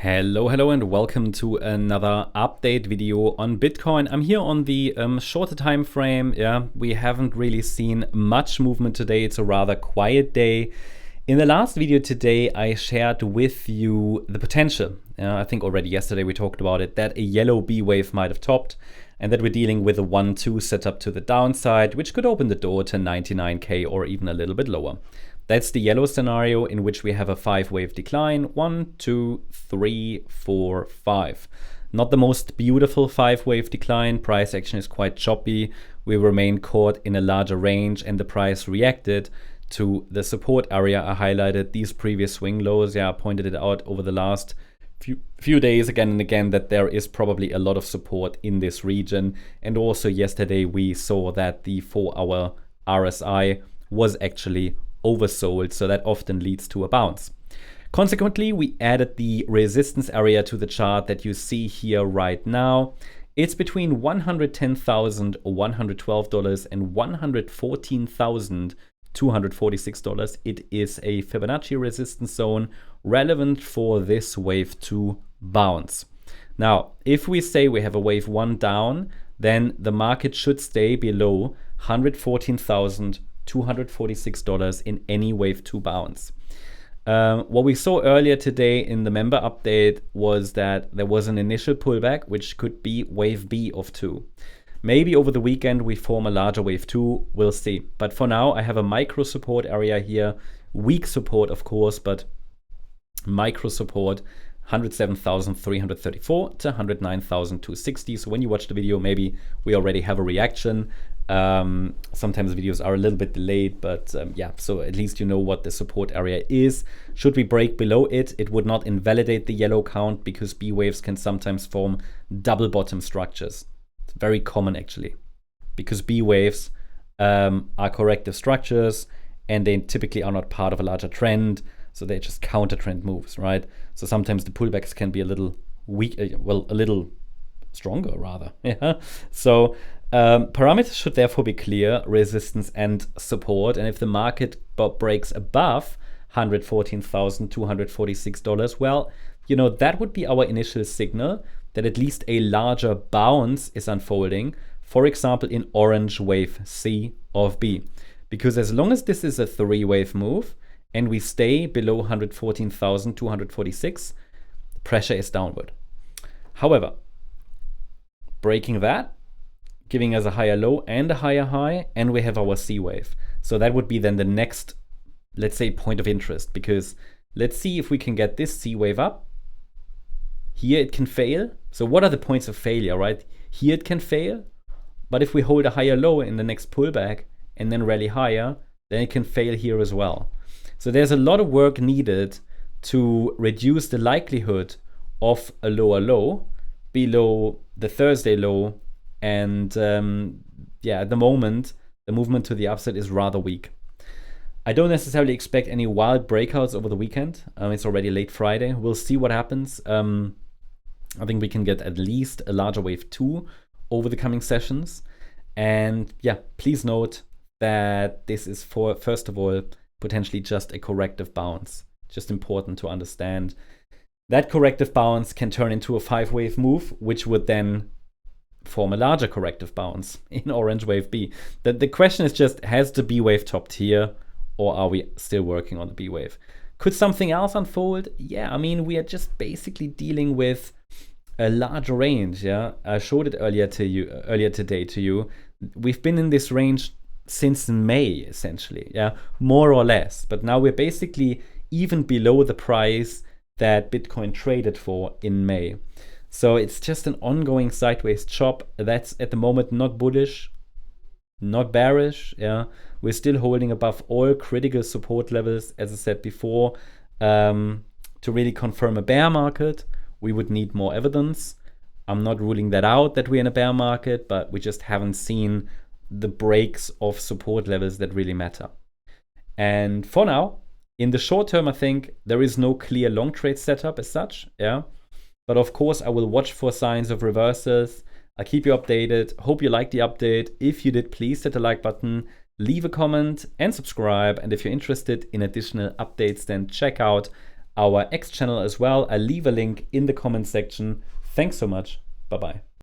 Hello and welcome to another update video on Bitcoin. I'm here on the shorter time frame. We haven't really seen much movement today. It's a rather quiet day. In the last video today, I shared with you the potential. I think already yesterday we talked about it, that a yellow B wave might have topped and that we're dealing with a 1-2 setup to the downside, which could open the door to 99K or even a little bit lower. That's the yellow scenario in which we have a 5-wave decline. 1, 2, 3, 4, 5. Not the most beautiful 5-wave decline. Price action is quite choppy. We remain caught in a larger range and the price reacted to the support area. I highlighted these previous swing lows. I pointed it out over the last few days again and again that there is probably a lot of support in this region. And also yesterday we saw that the 4-hour RSI was actually oversold, so that often leads to a bounce. Consequently, we added the resistance area to the chart that you see here right now. It's between $110,112 and $114,246. It is a Fibonacci resistance zone relevant for this wave 2 bounce. Now, if we say we have a wave 1 down, then the market should stay below $114,246 in any wave 2 bounce. What we saw earlier today in the member update was that there was an initial pullback, which could be wave B of 2. Maybe over the weekend we form a larger wave 2, we'll see. But for now, I have a micro support area here, weak support of course, but micro support 107,334 to 109,260. So when you watch the video, maybe we already have a reaction. Sometimes videos are a little bit delayed, but yeah, so at least you know what the support area is. Should we break below it, it would not invalidate the yellow count because B waves can sometimes form double bottom structures. It's very common actually, because B waves are corrective structures and they typically are not part of a larger trend, so they're just counter trend moves, right? So sometimes the pullbacks can be a little weak, well, a little stronger rather. Yeah. So parameters should therefore be clear, resistance and support. And if the market breaks above $114,246, well, you know, that would be our initial signal that at least a larger bounce is unfolding, for example, in orange wave C of B. Because as long as this is a 3-wave move and we stay below 114,246, pressure is downward. However, breaking that, giving us a higher low and a higher high, and we have our C wave. So that would be then the next, let's say, point of interest, because let's see if we can get this C wave up. Here it can fail. So what are the points of failure, right? Here it can fail, but if we hold a higher low in the next pullback and then rally higher, then it can fail here as well. So there's a lot of work needed to reduce the likelihood of a lower low below the Thursday low. And yeah, at the moment, the movement to the upside is rather weak. I don't necessarily expect any wild breakouts over the weekend. It's already late Friday. We'll see what happens. I think we can get at least a larger wave 2 over the coming sessions. And yeah, please note that this is for, first of all, potentially just a corrective bounce. Just important to understand. That corrective bounce can turn into a 5-wave move, which would then form a larger corrective bounce in orange wave B. The question is just, has the B wave topped here, or are we still working on the B wave? Could something else unfold? Yeah, I mean, we are just basically dealing with a larger range. Yeah, I showed it earlier today to you. We've been in this range since May, essentially. Yeah, more or less. But now we're basically even below the price that Bitcoin traded for in May. So it's just an ongoing sideways chop. That's at the moment not bullish, not bearish. Yeah, we're still holding above all critical support levels, as I said before. To really confirm a bear market, we would need more evidence. I'm not ruling that out that we're in a bear market, but we just haven't seen the breaks of support levels that really matter. And for now, in the short term, I think there is no clear long trade setup as such. Yeah. But of course, I will watch for signs of reversals. I'll keep you updated. Hope you liked the update. If you did, please hit the like button, leave a comment and subscribe. And if you're interested in additional updates, then check out our X channel as well. I'll leave a link in the comment section. Thanks so much. Bye-bye.